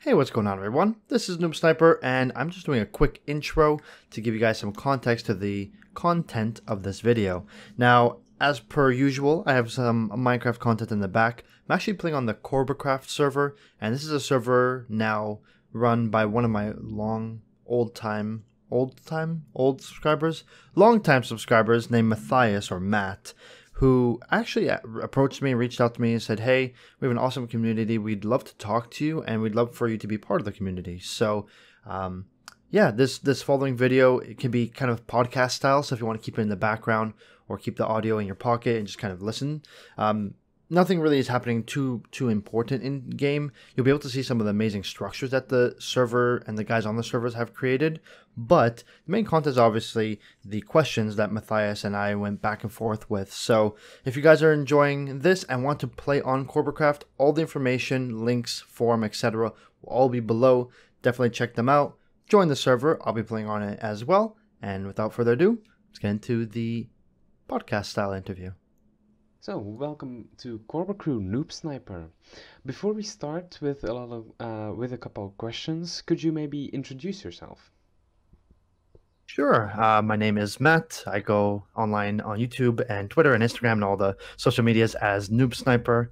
Hey, what's going on, everyone? This is NoobSniper, and I'm just doing a quick intro to give you guys some context to the content of this video. Now, as per usual, I have some Minecraft content in the back. I'm actually playing on the Corbacraft server, and this is a server now run by one of my old subscribers, long-time subscribers named Matthias or Matt, who actually approached me and reached out to me and said, hey, we have an awesome community. We'd love to talk to you, and we'd love for you to be part of the community. So, yeah, this following video, it can be kind of podcast style. So if you want to keep it in the background or keep the audio in your pocket and just kind of listen, nothing really is happening too important in game. You'll be able to see some of the amazing structures that the server and the guys on the servers have created, but the main content is obviously the questions that Matthias and I went back and forth with. So if you guys are enjoying this and want to play on Corbacraft, all the information, links, forum, etc. will all be below. Definitely check them out. Join the server. I'll be playing on it as well. And without further ado, let's get into the podcast style interview. So, welcome to Corba Crew NoobSniper. Before we start with a couple of questions, could you maybe introduce yourself? Sure. My name is Matt. I go online on YouTube and Twitter and Instagram and all the social medias as NoobSniper.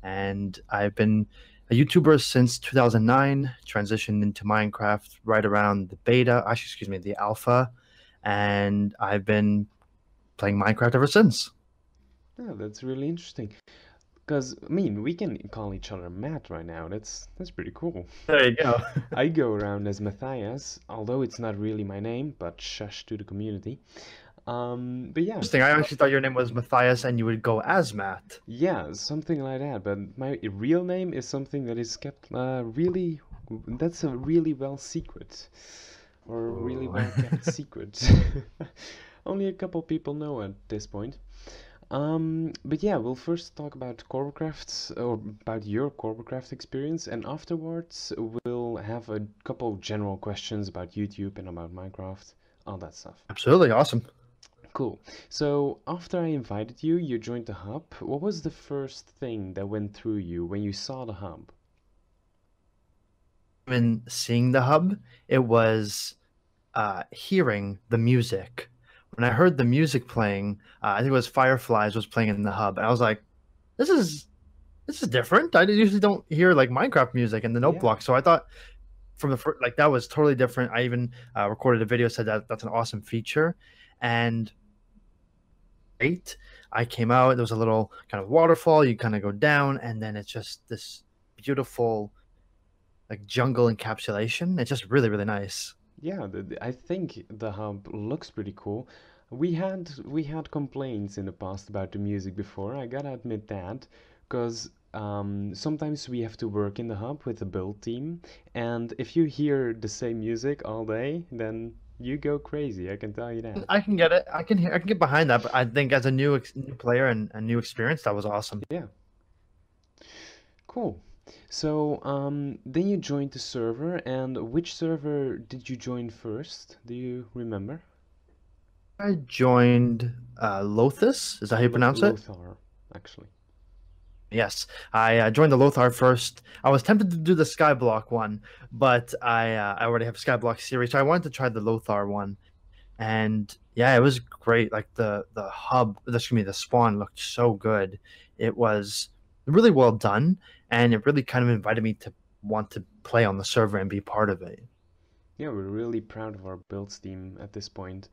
And I've been a YouTuber since 2009, transitioned into Minecraft right around the beta, actually, excuse me, the alpha. And I've been playing Minecraft ever since. Oh, that's really interesting. Because, I mean, we can call each other Matt right now. That's pretty cool. There you go. I go around as Matthias, although it's not really my name, but shush to the community. But yeah. Interesting. I actually thought your name was Matthias and you would go as Matt. Yeah, something like that. But my real name is something that is kept really. That's a really well secret, or really well kept secret. Only a couple people know at this point. But yeah, we'll first talk about Corbacraft, or about your Corbacraft experience, and afterwards we'll have a couple general questions about YouTube and about Minecraft, all that stuff. Absolutely. Awesome. Cool. So after I invited you, you joined the hub. What was the first thing that went through you when you saw the hub? When seeing the hub, it was hearing the music. When I heard the music playing, I think it was Fireflies was playing in the hub, and I was like, "This is different. I usually don't hear like Minecraft music in the note Yeah. block." So I thought from the first, like that was totally different. I even recorded a video, said that that's an awesome feature, and I came out. There was a little kind of waterfall. You kind of go down, and then it's just this beautiful like jungle encapsulation. It's just really nice. Yeah, I think the hub looks pretty cool. We had complaints in the past about the music before. I gotta admit that, because sometimes we have to work in the hub with the build team, and if you hear the same music all day, then you go crazy. I can tell you that. I can get it. I can get behind that. But I think as a new player and a new experience, that was awesome. Yeah, cool. So then you joined the server, and which server did you join first? Do you remember? I joined Lothus. Is that how you pronounce it? Lothar, actually. Yes, I joined the Lothar first. I was tempted to do the Skyblock one, but I already have a Skyblock series, so I wanted to try the Lothar one. And yeah, it was great. Like the hub, excuse me, the spawn looked so good. It was really well done, and it really kind of invited me to want to play on the server and be part of it. Yeah, we're really proud of our builds team at this point.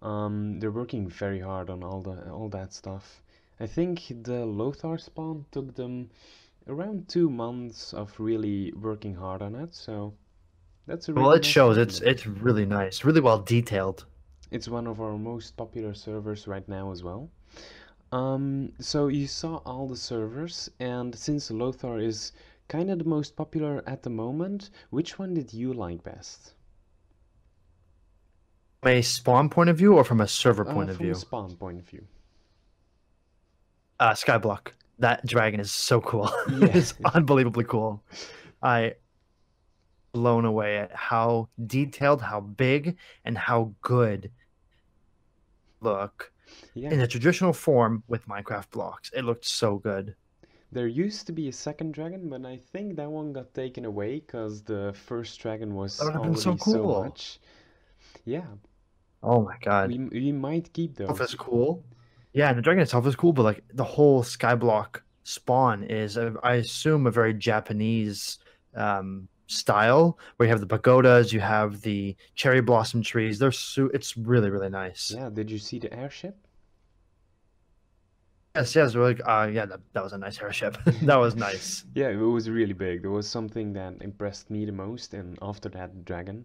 They're working very hard on all that stuff. I think the Lothar spawn took them around 2 months of really working hard on it, so that's a Well, really it nice shows. achievement. It's really nice, really well detailed. It's one of our most popular servers right now as well. So you saw all the servers, and since Lothar is kind of the most popular at the moment, which one did you like best? From a spawn point of view or from a server point of From a view? spawn point of view. Skyblock. That dragon is so cool. Yeah. It's unbelievably cool. I blown away at how detailed, how big, and how good look Yeah. in a traditional form with Minecraft blocks. It looked so good. There used to be a second dragon, but I think that one got taken away because the first dragon That was would have been so already so cool. much. Yeah, Oh my god. we might keep Itself is those. cool. Yeah, and the dragon itself is cool, but like the whole skyblock spawn is, I assume, a very Japanese style where you have the pagodas, you have the cherry blossom trees. It's really, really nice. Yeah, did you see the airship? Yes, yes, we're like, yeah, that was a nice airship. That was nice. Yeah, it was really big. There was something that impressed me the most, and after that, Dragon.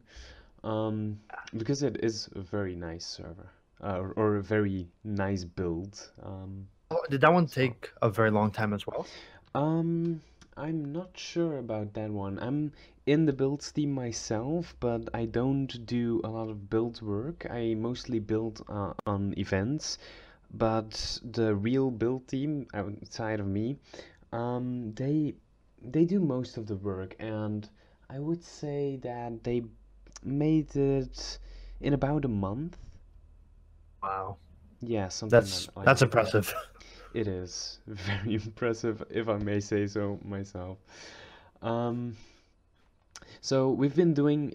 Um, because it is a very nice server, or a very nice build. Oh, did that one As well. take a very long time as well? Um, I'm not sure about that one. I'm in the builds team myself, but I don't do a lot of build work. I mostly build on events, but the real build team outside of me, they do most of the work, and I would say that they made it in about a month. Wow, Yeah, something that's like that's that. impressive. It is very impressive, if I may say so myself. Um, so we've been doing,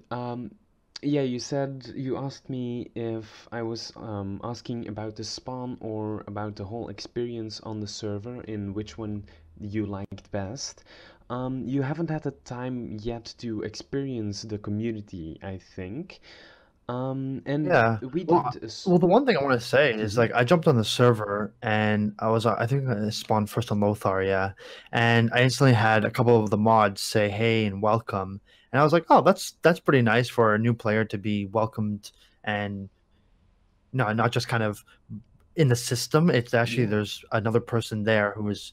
yeah, you said you asked me if I was asking about the spawn or about the whole experience on the server, in which one you liked best. You haven't had the time yet to experience the community, I think. And Yeah. we Well, did well, the one thing I want to say is Mhm. like I jumped on the server and I think I spawned first on Lothar, yeah, and I instantly had a couple of the mods say hey and welcome, and I was like, oh, that's pretty nice for a new player to be welcomed and no, not just kind of in the system. It's actually Yeah. there's another person there who is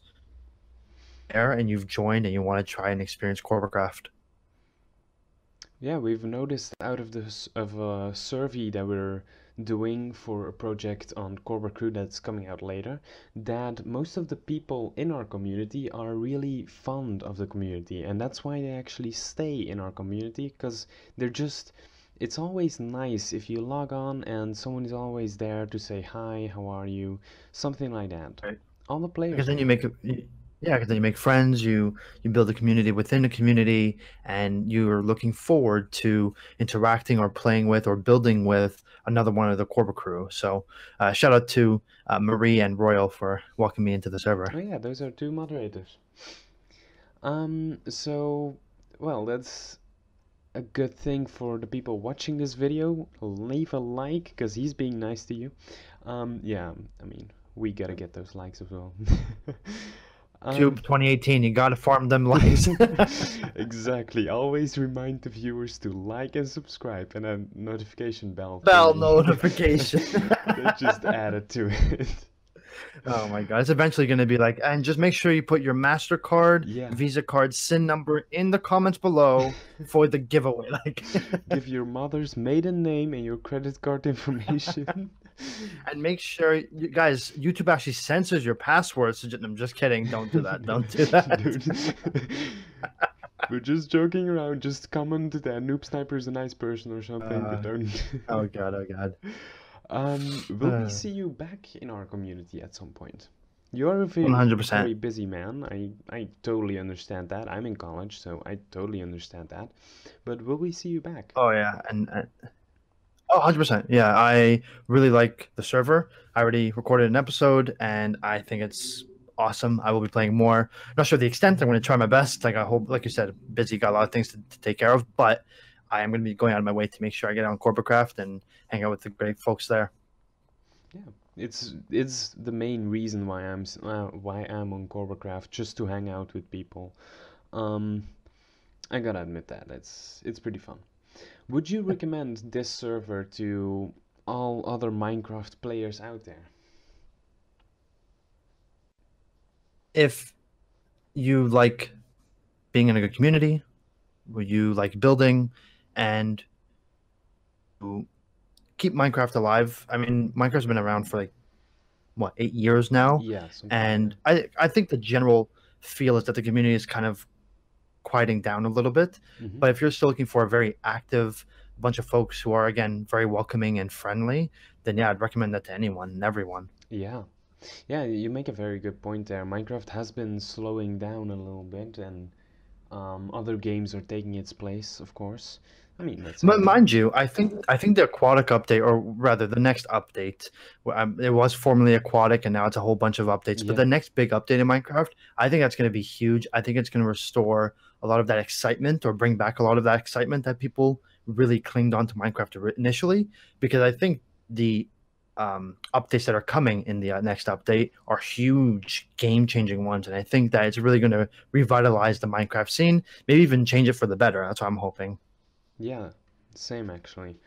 there, and you've joined and you want to try and experience Corbacraft. Yeah, we've noticed out of this of a survey that we're doing for a project on Core Crew that's coming out later, that most of the people in our community are really fond of the community, and that's why they actually stay in our community, because they're just it's always nice if you log on and someone is always there to say hi, how are you, something like that. Right. All the Because players then are. yeah, because then you make friends, you build a community within a community, and you're looking forward to interacting or playing with or building with another one of the Corba crew. So shout out to Marie and Royal for welcoming me into the server. Oh yeah, those are two moderators. So, well, that's a good thing for the people watching this video. Leave a like, because he's being nice to you. Yeah, I mean, we gotta get those likes as well. YouTube um, 2018, you gotta farm them likes. exactly. Always remind the viewers to like and subscribe, and a notification bell Bell thingy. notification. That just added to it. Oh my god, it's eventually going to be like, and just make sure you put your MasterCard, Yeah. Visa card, SIN number in the comments below for the giveaway. Like, Give your mother's maiden name and your credit card information. and make sure you guys, YouTube actually censors your passwords. So I'm just kidding. Don't do that. Don't do that. Dude. We're just joking around. Just comment that NoobSniper is a nice person or something, but Uh, don't. oh god, oh god. Will we see you back in our community at some point? You're a very, 100%. very busy man. I totally understand that. I'm in college, so I totally understand that. But will we see you back? Oh yeah, and oh, 100%. Yeah, I really like the server. I already recorded an episode, and I think it's awesome. I will be playing more. Not sure the extent. I'm going to try my best. Like I hope, like you said, busy, got a lot of things to take care of, but I am going to be going out of my way to make sure I get on Corbacraft and hang out with the great folks there. Yeah, it's the main reason why I'm on Corbacraft, just to hang out with people. Um, I gotta admit that it's pretty fun. Would you recommend this server to all other Minecraft players out there? If you like being in a good community, where you like building, and you keep Minecraft alive. I mean, Minecraft's been around for like what 8 years now, Yeah, something like and that. I think the general feel is that the community is kind of quieting down a little bit. Hmm. But if you're still looking for a very active bunch of folks who are again very welcoming and friendly, then yeah, I'd recommend that to anyone and everyone. Yeah. Yeah, you make a very good point there. Minecraft has been slowing down a little bit, and other games are taking its place, of course. I mean, that's But healthy. mind you, I think the aquatic update, or rather the next update, it was formerly aquatic and now it's a whole bunch of updates. But Yeah, the next big update in Minecraft, I think that's going to be huge. I think it's going to restore a lot of that excitement, or bring back a lot of that excitement that people really clinged on to Minecraft initially. Because I think the updates that are coming in the next update are huge, game-changing ones, and I think that it's really going to revitalize the Minecraft scene, maybe even change it for the better. That's what I'm hoping. yeah, same actually.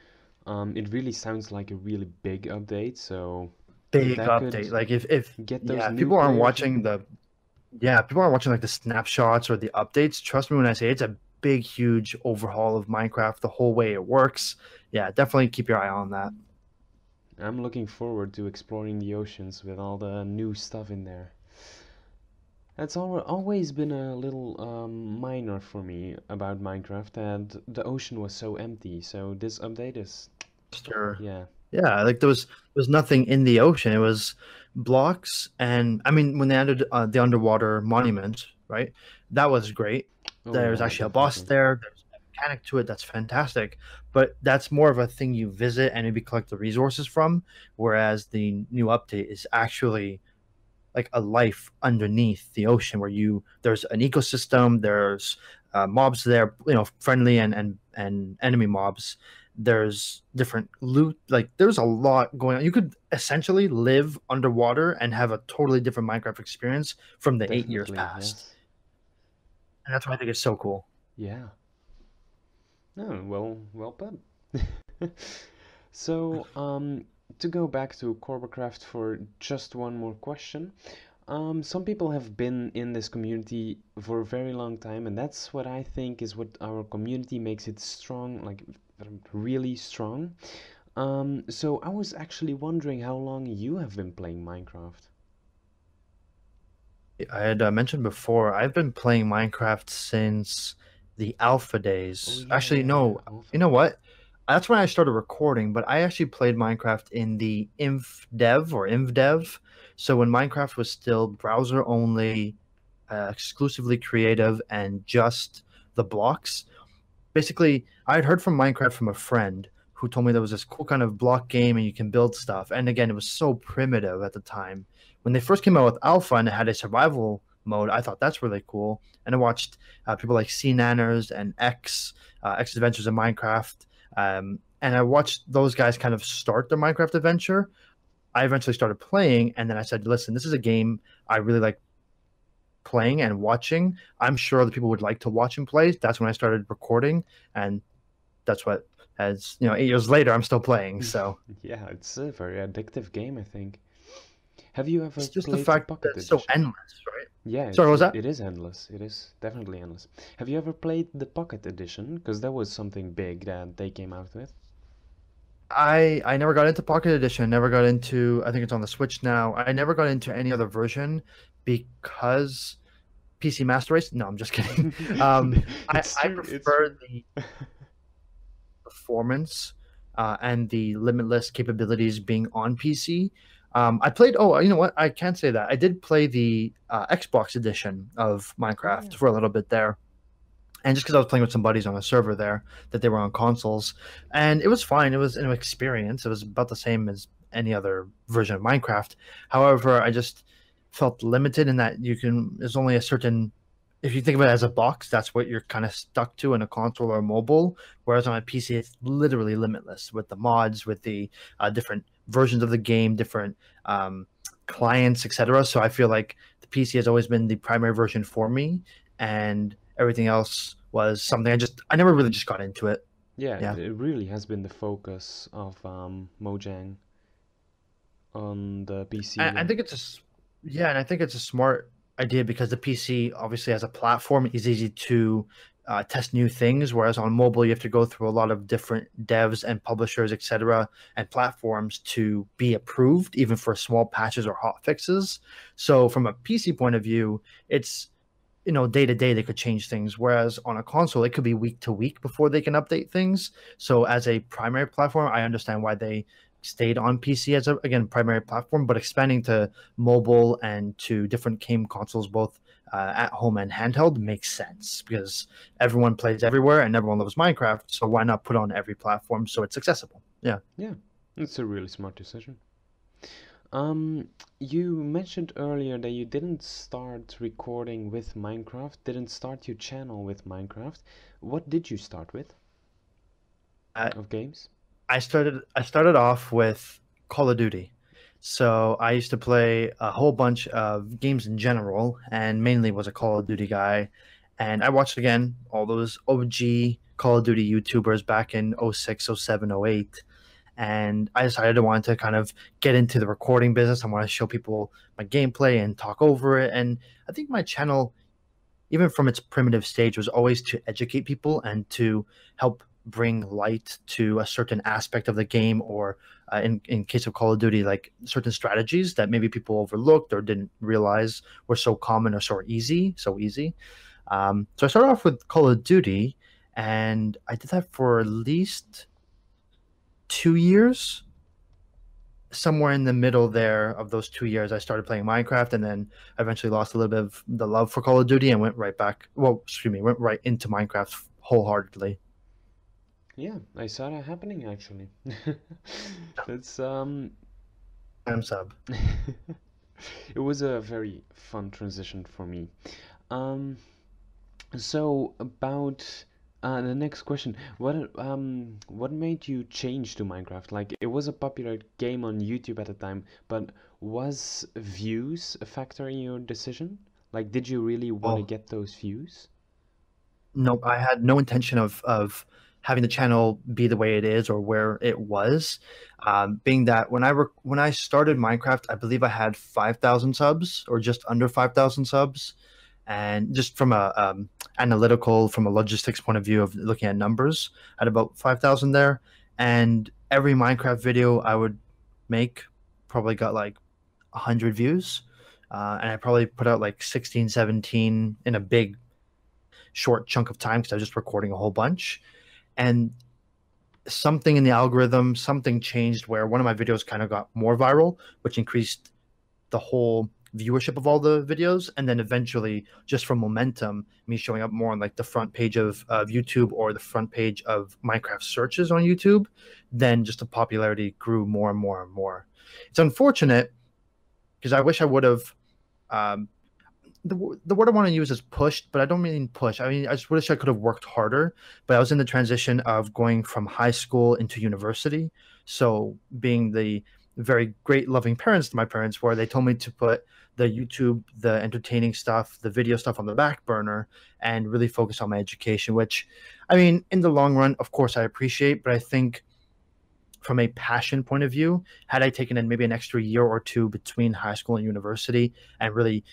It really sounds like a really big update, so if Big that could update. Like if get those yeah, new people aren't players watching in. the yeah, people aren't watching like the snapshots or the updates. Trust me when I say it's a big, huge overhaul of Minecraft, the whole way it works. Yeah, definitely keep your eye on that. I'm looking forward to exploring the oceans with all the new stuff in there. That's always been a little minor for me about Minecraft, and the ocean was so empty. So this update is, Sure. yeah. Yeah, like there was nothing in the ocean. It was blocks, and I mean when they added the underwater monument, right? That was great. Oh There's yeah, actually a boss definitely. there. There's a mechanic to it that's fantastic, but that's more of a thing you visit and maybe collect the resources from. Whereas the new update is actually like a life underneath the ocean, where there's an ecosystem, there's mobs there, friendly and enemy mobs. There's different loot, like there's a lot going on. You could essentially live underwater and have a totally different Minecraft experience from the 8 years Definitely, past, yes. and that's why I think it's so cool. Yeah. No, well put. So, to go back to Corbacraft for just one more question. Some people have been in this community for a very long time, and that's what I think is what our community makes it strong, like really strong. So I was actually wondering how long you have been playing Minecraft. I had mentioned before, I've been playing Minecraft since the alpha Oh days. yeah, Actually, yeah, yeah. no, you know what? That's when I started recording, but I actually played Minecraft in the inf dev. So when Minecraft was still browser only, exclusively creative, and just the blocks. Basically, I had heard from Minecraft from a friend who told me there was this cool kind of block game and you can build stuff. And again, it was so primitive at the time. When they first came out with Alpha and it had a survival mode, I thought that's really cool. And I watched people like C Nanners and X Adventures in Minecraft. And I watched those guys kind of start their Minecraft adventure. I eventually started playing, and then I said, listen, this is a game I really like playing and watching. I'm sure other people would like to watch and play. That's when I started recording, and that's what has 8 years later I'm still playing. So Yeah, it's a very addictive game, I think. Have you ever it's just the played the fact that Pocket it's so Edition? endless, right? Yeah, Sorry, what was that? it is endless. It is definitely endless. Have you ever played the Pocket Edition? Because that was something big that they came out with. I never got into Pocket Edition. Never got into. I think it's on the Switch now. I never got into any other version because PC Master Race. No, I'm just kidding. It's I true, it's true. prefer the performance and the limitless capabilities being on PC. I played. Oh, you know what? I can't say that. I did play the Xbox edition of Oh yeah. Minecraft for a little bit there, and just because I was playing with some buddies on a server there that they were on consoles, and it was fine. It was an experience. It was about the same as any other version of Minecraft. However, I just felt limited in that there's only a certain, if you think of it as a box, that's what you're kind of stuck to in a console or mobile. Whereas on a PC, it's literally limitless with the mods, with the different versions of the game, different clients, etc. So I feel like the PC has always been the primary version for me, and everything else was something I never really just got into it. Yeah, Yeah. it really has been the focus of Mojang on the PC. I Yeah. think yeah, and I think it's a smart idea because the PC obviously as a platform is easy to test new things, whereas on mobile you have to go through a lot of different devs and publishers, etc., and platforms to be approved, even for small patches or hot fixes. So from a PC point of view, it's day to day they could change things, whereas on a console it could be week to week before they can update things. So as a primary platform, I understand why they stayed on PC as a, again, primary platform, but expanding to mobile and to different game consoles, both at home and handheld, makes sense because everyone plays everywhere and everyone loves Minecraft. So why not put on every platform so it's accessible? Yeah. Yeah, it's a really smart decision. Um, you mentioned earlier that you didn't start recording with Minecraft, didn't start your channel with Minecraft. What did you start with I, of games? I started off with Call of Duty. So I used to play a whole bunch of games in general, and mainly was a Call of Duty guy. And I watched again all those OG Call of Duty YouTubers back in '06, '07, '08. And I decided I wanted to kind of get into the recording business. I want to show people my gameplay and talk over it. And I think my channel, even from its primitive stage, was always to educate people and to help bring light to a certain aspect of the game, or in case of Call of Duty, like certain strategies that maybe people overlooked or didn't realize were so common or so easy. So I started off with Call of Duty, and I did that for at least 2 years. Somewhere in the middle there of those 2 years, I started playing Minecraft, and then eventually lost a little bit of the love for Call of Duty and went right back. Well, excuse me, went right into Minecraft wholeheartedly. Yeah, I saw that happening actually. That's I'm sub. it was a very fun transition for me. Um, so about the next question, what made you change to Minecraft? Like it was a popular game on YouTube at the time, but was views a factor in your decision? Like did you really want to Oh, get those views? no, I had no intention of having the channel be the way it is or where it was. Being that when I started Minecraft, I believe I had 5,000 subs or just under 5,000 subs, and just from a analytical, from a logistics point of view of looking at numbers, I had about 5,000 there. And every Minecraft video I would make probably got like 100 views. And I probably put out like 16, 17 in a big short chunk of time because I was just recording a whole bunch. And something in the algorithm, something changed where one of my videos kind of got more viral, which increased the whole viewership of all the videos. And then eventually, just from momentum, me showing up more on like the front page of YouTube or the front page of Minecraft searches on YouTube, then just the popularity grew more and more and more. It's unfortunate because I wish I would have um, the word I want to use is pushed, but I don't mean push. I mean, I just wish I could have worked harder. But I was in the transition of going from high school into university. So being the very great loving parents to my parents were, they told me to put the YouTube, the entertaining stuff, the video stuff on the back burner and really focus on my education, which I mean, in the long run, of course I appreciate, but I think from a passion point of view, had I taken in maybe an extra year or two between high school and university and really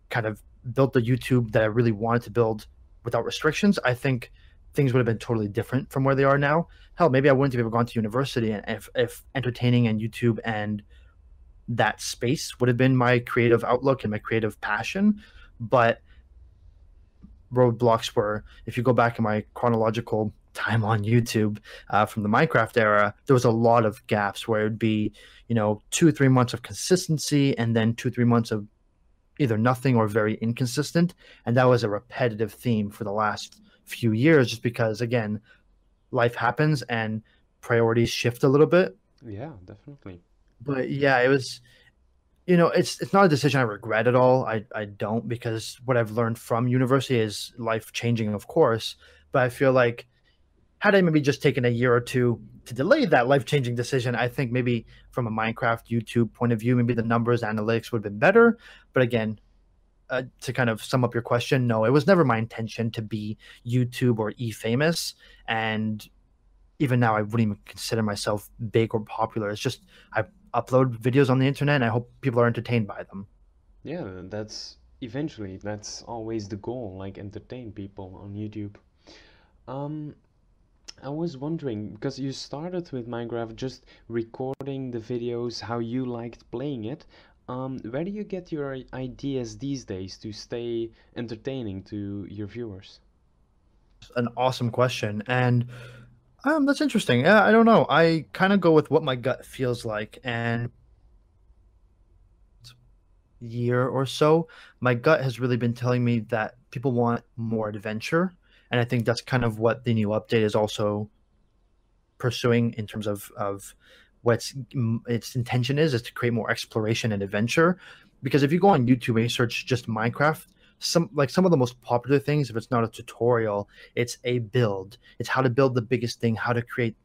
kind of built the YouTube that I really wanted to build without restrictions, I think things would have been totally different from where they are now. Hell, maybe I wouldn't have ever gone to university, and if entertaining and YouTube and that space would have been my creative outlook and my creative passion. But roadblocks were, if you go back in my chronological time on YouTube from the Minecraft era, there was a lot of gaps where it would be, 2 or 3 months of consistency and then 2 or 3 months of either nothing or very inconsistent. And that was a repetitive theme for the last few years, just because, again, life happens and priorities shift a little bit. Yeah, definitely. But yeah, it was, it's not a decision I regret at all. I don't, because what I've learned from university is life changing, of course. But I feel like had I maybe just taken a year or two to delay that life changing decision, I think maybe from a Minecraft YouTube point of view, maybe the numbers analytics would have been better. But again, to kind of sum up your question, no, it was never my intention to be YouTube or famous. And even now, I wouldn't even consider myself big or popular. It's just I upload videos on the internet, and I hope people are entertained by them. Yeah, that's always the goal, like entertain people on YouTube. Um, I was wondering, because you started with Minecraft just recording the videos, how you liked playing it. Where do you get your ideas these days to stay entertaining to your viewers? An awesome question. And That's interesting. Yeah, I don't know. I kind of go with what my gut feels like, and year or so, my gut has really been telling me that people want more adventure, and I think that's kind of what the new update is also pursuing in terms of what's its intention is to create more exploration and adventure. Because if you go on YouTube and you search just Minecraft, some of the most popular things, if it's not a tutorial, it's a build. It's how to build the biggest thing, how to create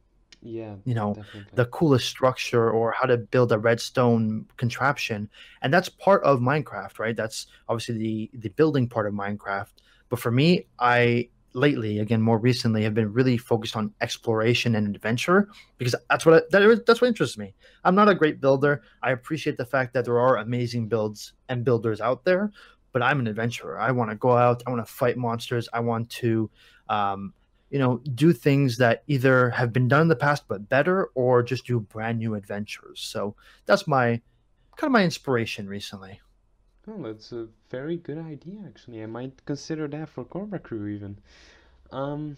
Yeah, you know definitely. the coolest structure or how to build a redstone contraption, and that's part of Minecraft, right? That's obviously the building part of Minecraft. But for me, I lately, again more recently, have been really focused on exploration and adventure, because that's what interests me. I'm not a great builder. I appreciate the fact that there are amazing builds and builders out there, but I'm an adventurer. I want to go out, I want to fight monsters, I want to um, do things that either have been done in the past but better, or just do brand new adventures. So that's my kind of my inspiration recently. Oh, that's a very good idea, actually. I might consider that for Cobra Crew even. Um,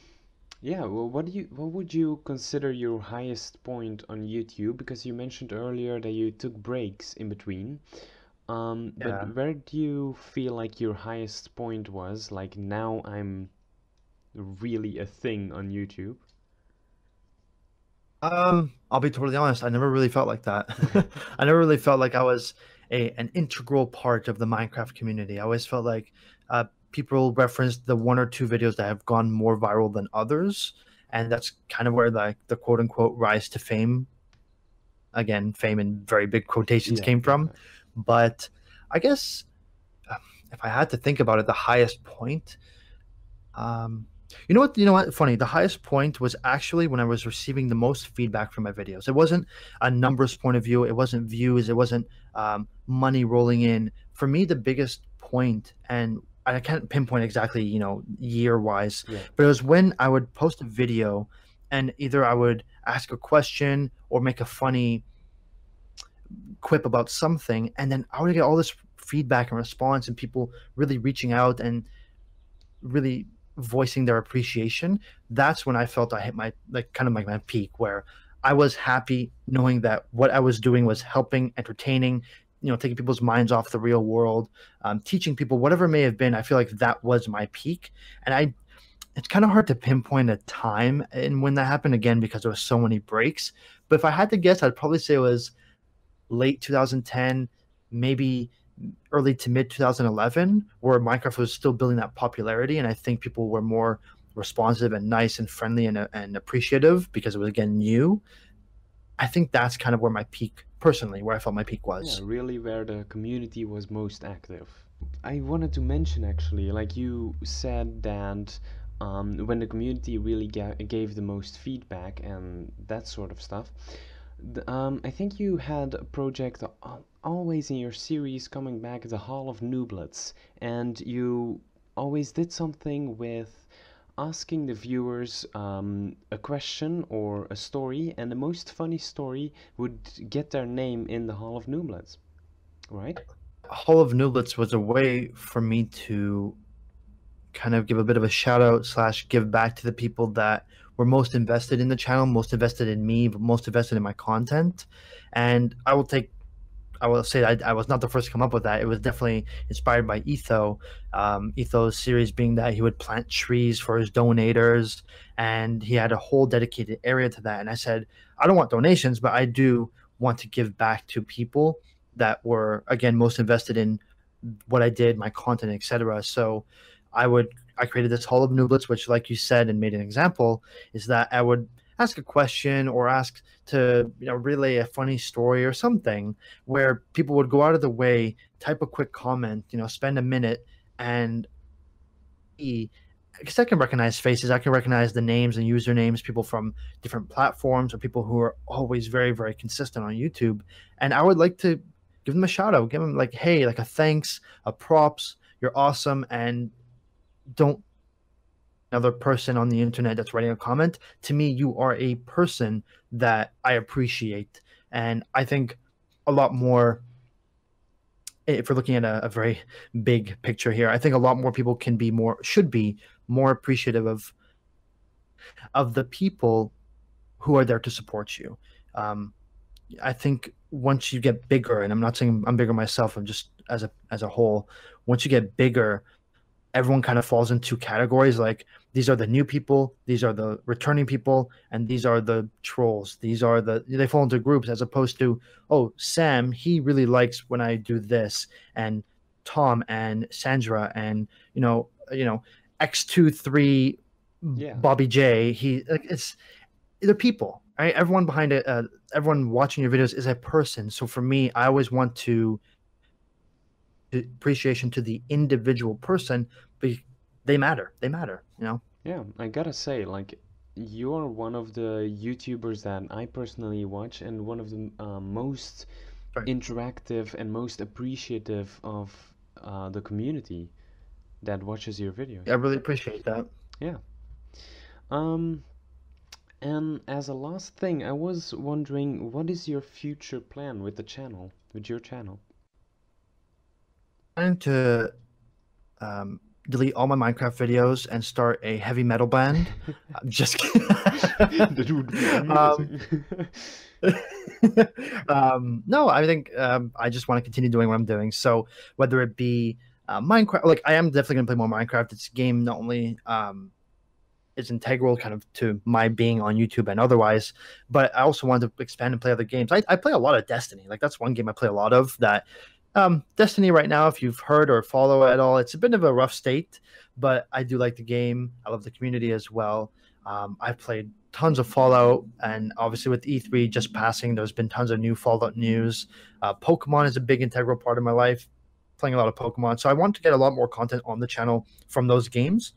yeah, well, what would you consider your highest point on YouTube? Because you mentioned earlier that you took breaks in between. But Yeah. where do you feel like your highest point was? Like now I'm really a thing on YouTube. I'll be totally honest. I never really felt like that. I never really felt like I was an integral part of the Minecraft community. I always felt like people referenced the one or two videos that have gone more viral than others, and that's kind of where the quote unquote rise to fame, again, fame in very big quotations, Yeah, came from. yeah. But I guess if I had to think about it, the highest point, um, you know what? Funny. The highest point was actually when I was receiving the most feedback from my videos. It wasn't a numbers point of view. It wasn't views. It wasn't money rolling in. For me, the biggest point, and I can't pinpoint exactly, year wise, Yeah. but it was when I would post a video, and either I would ask a question or make a funny quip about something, and then I would get all this feedback and response, and people really reaching out and really voicing their appreciation. That's when I felt I hit my, like, kind of like my peak, where I was happy knowing that what I was doing was helping, entertaining, taking people's minds off the real world, teaching people whatever it may have been. I feel like that was my peak, and it's kind of hard to pinpoint a time and when that happened, again, because there was so many breaks. But if I had to guess, I'd probably say it was late 2010, maybe early to mid 2011, where Minecraft was still building that popularity, and I think people were more responsive and nice and friendly and appreciative because it was, again, new. I think that's kind of where my peak, personally, where I felt my peak Yeah, was. really where the community was most active. I wanted to mention actually, like you said that when the community really gave the most feedback and that sort of stuff, I think you had a project always in your series coming back, the Hall of Nooblets, and you always did something with asking the viewers a question or a story, and the most funny story would get their name in the Hall of Nooblets, right? Hall of Nooblets was a way for me to kind of give a bit of a shout out slash give back to the people that were most invested in the channel, most invested in me, but most invested in my content. And I will say I was not the first to come up with that. It was definitely inspired by Etho. Etho's series being that he would plant trees for his donators, and he had a whole dedicated area to that. And I said, I don't want donations, but I do want to give back to people that were, again, most invested in what I did, my content, etc. So I created this Hall of Nooblets, which, like you said and made an example, is that I would ask a question or ask to relay a funny story or something, where people would go out of the way, type a quick comment, spend a minute, and because I can recognize faces, I can recognize the names and usernames, people from different platforms or people who are always very, very consistent on YouTube. And I would like to give them a shout out, give them, like, hey, like a thanks, a props, you're awesome. And don't another person on the internet that's writing a comment. To me, you are a person that I appreciate. And I think a lot more, if we're looking at a very big picture here, I think a lot more people should be more appreciative of the people. who are there to support you. I think once you get bigger, and I'm not saying I'm bigger myself, I'm just as a whole. Once you get bigger, everyone kind of falls into categories like these are the new people, these are the returning people, and these are the trolls. These are they fall into groups as opposed to, oh, Sam, he really likes when I do this, and Tom and Sandra and X23 Yeah. Bobby J. He like it's they're people, right? Everyone behind it, everyone watching your videos is a person. So for me, I always want to appreciation to the individual person, but they matter. They matter, you know? Yeah, I gotta say, like, you're one of the YouTubers that I personally watch, and one of the most Right. interactive and most appreciative of the community that watches your videos. I really appreciate that. Yeah. Um, and as a last thing, I was wondering, what is your future plan with the channel, with your channel? I'm trying to um, delete all my Minecraft videos and start a heavy metal band. I'm just kidding. That would be um, amazing. no, I think I just want to continue doing what I'm doing. So whether it be Minecraft, like I am definitely gonna play more Minecraft. It's a game not only is integral kind of to my being on YouTube and otherwise, but I also want to expand and play other games. I play a lot of Destiny. Like that's one game I play a lot of. That Destiny right now, if you've heard or follow at all, it's a bit of a rough state, but I do like the game. I love the community as well. I've played tons of Fallout, and obviously with E3 just passing, there's been tons of new Fallout news. Pokemon is a big integral part of my life, playing a lot of Pokemon. So I want to get a lot more content on the channel from those games.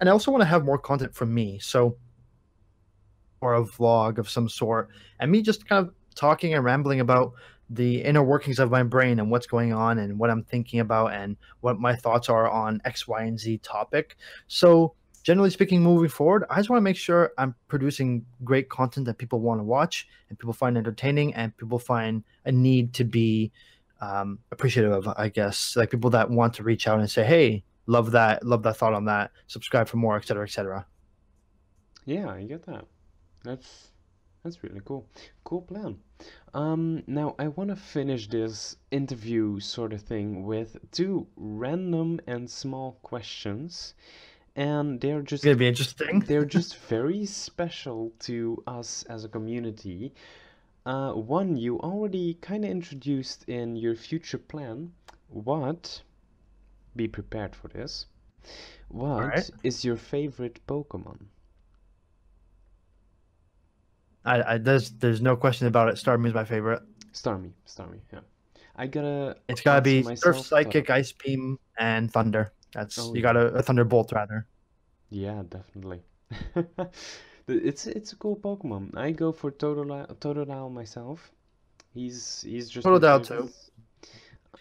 And I also want to have more content from me. So, or a vlog of some sort, and me just kind of talking and rambling about the inner workings of my brain and what's going on and what I'm thinking about and what my thoughts are on X, Y, and Z topic. So, generally speaking, moving forward, I just want to make sure I'm producing great content that people want to watch and people find entertaining and people find a need to be appreciative of, I guess, like people that want to reach out and say, hey, love that thought on that, subscribe for more, etc., etc. Yeah, I get that. That's that's really cool. Cool plan. Now I want to finish this interview sort of thing with two random and small questions, and It's gonna be interesting. they're just very special to us as a community. One you already kind of introduced in your future plan. What? Be prepared for this. All right. What is your favorite Pokemon? There's no question about it. Starmie is my favorite. Starmie, Starmie, yeah. I gotta It's gotta answer be Surf, myself, but Psychic, Ice Beam, and Thunder. That's oh you got yeah, a Thunderbolt rather. yeah, definitely. It's a cool Pokemon. I go for Totodile myself. He's just my Totodile favorite. too.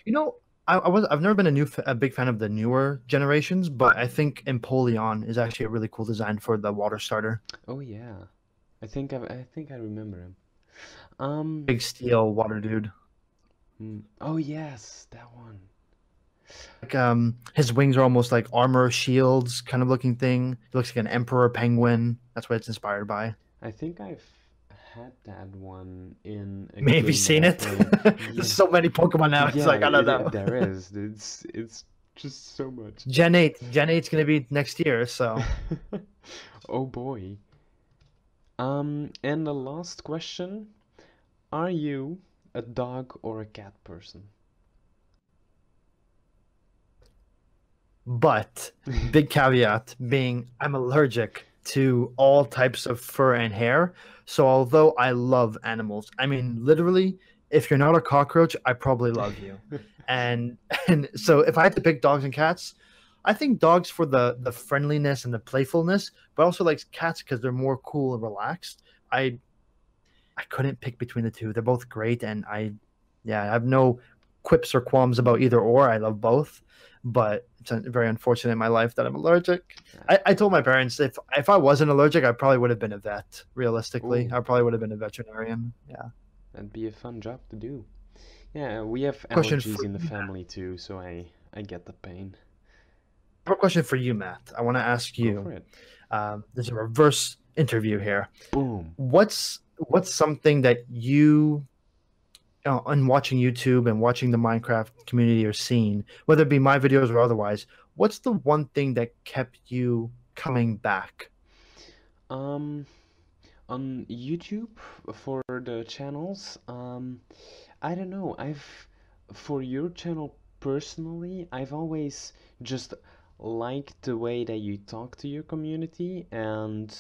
You know, I've never been a big fan of the newer generations, but I think Empoleon is actually a really cool design for the water starter. Oh yeah, I think I remember him. Big steel water dude. Oh yes, that one. Like his wings are almost like armor shields kind of looking thing. He looks like an emperor penguin. That's what it's inspired by. I think I've had that one in a Maybe game that seen I it. played. There's Yeah, so many Pokemon now. It's yeah, like I don't know. there is. It's just so much. Gen 8. Gen 8's gonna be next year, so Oh boy. And the last question, are you a dog or a cat person? but big caveat being I'm allergic to all types of fur and hair. So although I love animals, I mean literally, if you're not a cockroach, I probably love you. And and so if I had to pick dogs and cats, I think dogs for the friendliness and the playfulness, but also like cats because they're more cool and relaxed. I I couldn't pick between the two. They're both great, and yeah, I have no quips or qualms about either or. I love both, but it's very unfortunate in my life that I'm allergic. I told my parents if I wasn't allergic, I probably would have been a vet. Realistically, Oh, I probably would have been a veterinarian. Yeah. that'd be a fun job to do. Yeah, we have Question allergies for in the you, family too, so I get the pain. I have a question for you, Matt. I want to ask Go you. for it. There's a reverse. interview here. Boom. What's something that you on watching YouTube and watching the Minecraft community or scene, whether it be my videos or otherwise, what's the one thing that kept you coming back? Um, on YouTube for the channels, I don't know. For your channel personally, I've always just liked the way that you talk to your community, and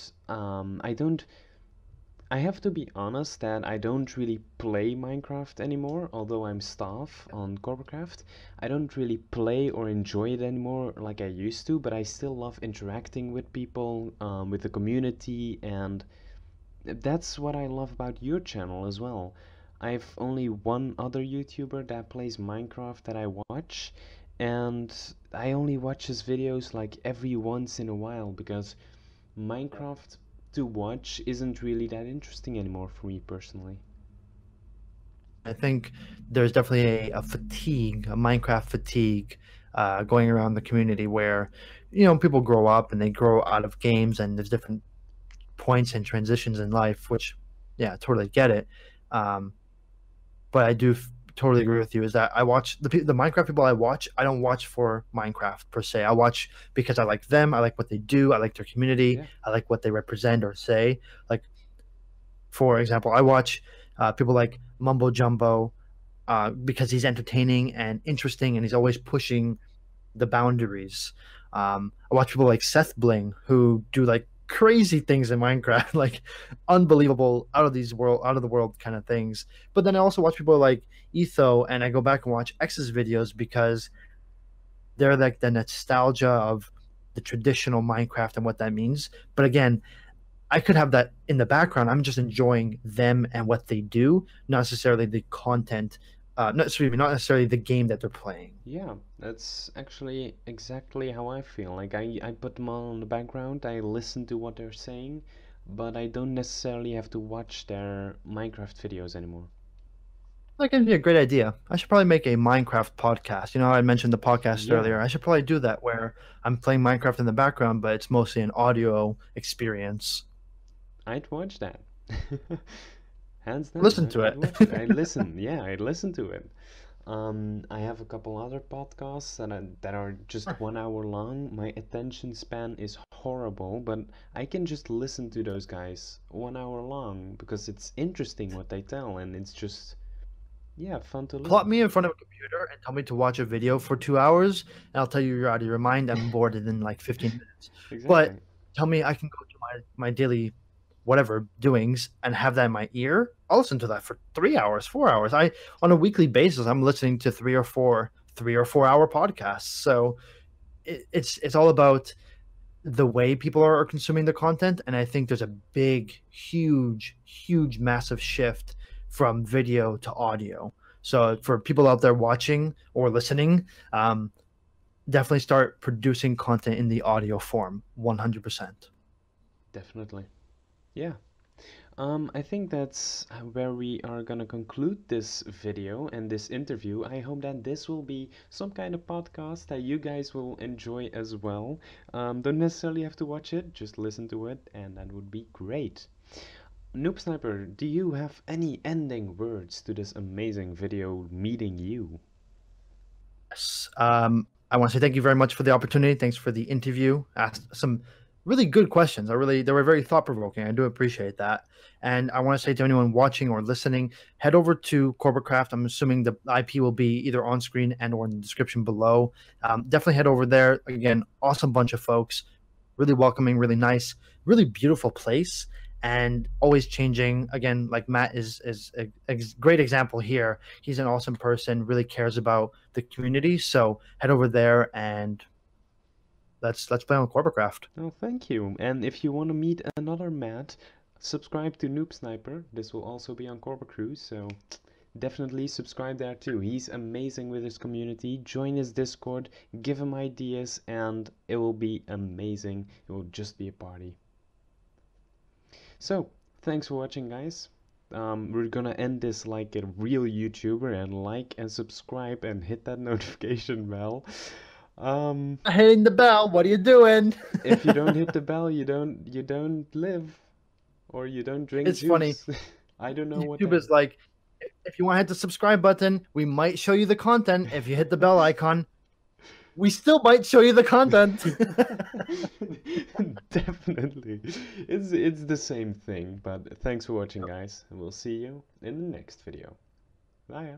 I have to be honest that I don't really play Minecraft anymore, although I'm staff on Corbacraft. I don't really play or enjoy it anymore like I used to, but I still love interacting with people, with the community, and that's what I love about your channel as well. I've only one other YouTuber that plays Minecraft that I watch, and I only watch his videos like every once in a while because Minecraft to watch isn't really that interesting anymore for me personally. I think there's definitely a fatigue, a Minecraft fatigue, going around the community where, people grow up and they grow out of games, and there's different points and transitions in life, which, yeah, totally get it. Um, but I do totally agree with you. Is that I watch the Minecraft people I watch. I don't watch for Minecraft per se. I watch because I like them. I like what they do. I like their community. Yeah. I like what they represent or say. Like, for example, I watch people like Mumbo Jumbo because he's entertaining and interesting, and he's always pushing the boundaries. I watch people like Seth Bling who do like crazy things in Minecraft, like unbelievable, out of the world kind of things. But then I also watch people like Etho, and I go back and watch X's videos because they're like the nostalgia of the traditional Minecraft and what that means. But again, I could have that in the background. I'm just enjoying them and what they do, not necessarily the content. Not necessarily the game that they're playing. Yeah, that's actually exactly how I feel. Like I put them on the background, I listen to what they're saying, but I don't necessarily have to watch their Minecraft videos anymore. That gives me a great idea. I should probably make a Minecraft podcast. I mentioned the podcast Yeah, earlier. I should probably do that where I'm playing Minecraft in the background, but it's mostly an audio experience. I'd watch that. Hands down, Listen to I'd it. watch it. I listen, yeah, I'd listen to it. I have a couple other podcasts that are just 1 hour long. My attention span is horrible, but I can just listen to those guys 1 hour long because it's interesting what they tell, and it's just, yeah, fun to Plot listen. me in front of a computer and tell me to watch a video for 2 hours, and I'll tell you you're out of your mind. I'm bored in like 15 minutes. But Exactly. tell me I can go to my daily whatever doings and have that in my ear. I'll listen to that for 3 hours, 4 hours. On a weekly basis, I'm listening to 3 or 4 hour podcasts. So it's all about the way people are consuming the content, and I think there's a big, huge, massive shift from video to audio. So for people out there watching or listening, definitely start producing content in the audio form, 100%. Definitely. Yeah. I think that's where we are gonna conclude this video and this interview. I hope that this will be some kind of podcast that you guys will enjoy as well. Don't necessarily have to watch it, just listen to it, and that would be great. NoobSniper, do you have any ending words to this amazing video meeting you? Yes. I want to say thank you very much for the opportunity. Thanks for the interview. Asked some really good questions. They were very thought provoking. I do appreciate that. And I want to say to anyone watching or listening, head over to Corbacraft. I'm assuming the IP will be either on screen and or in the description below. Definitely head over there. Again, awesome bunch of folks, really welcoming, really nice, really beautiful place, and always changing. Again, like Matt is a great example here. He's an awesome person, really cares about the community. So head over there and let's play on Corbacraft. Oh, thank you. And if you want to meet another Matt, subscribe to NoobSniper. This will also be on Corba Cruise, so definitely subscribe there too. He's amazing with his community. Join his Discord, give him ideas, and it will be amazing. It will just be a party. So, thanks for watching, guys. We're gonna end this like a real YouTuber and like and subscribe and hit that notification bell. Hitting the bell. What are you doing? If you don't hit the bell, you don't live. or you don't drink It's funny. juice. I don't know what YouTube that is like, if you want to hit the subscribe button, we might show you the content. If you hit the bell icon, we still might show you the content. Definitely. It's the same thing, but thanks for watching, guys, and we'll see you in the next video. Bye.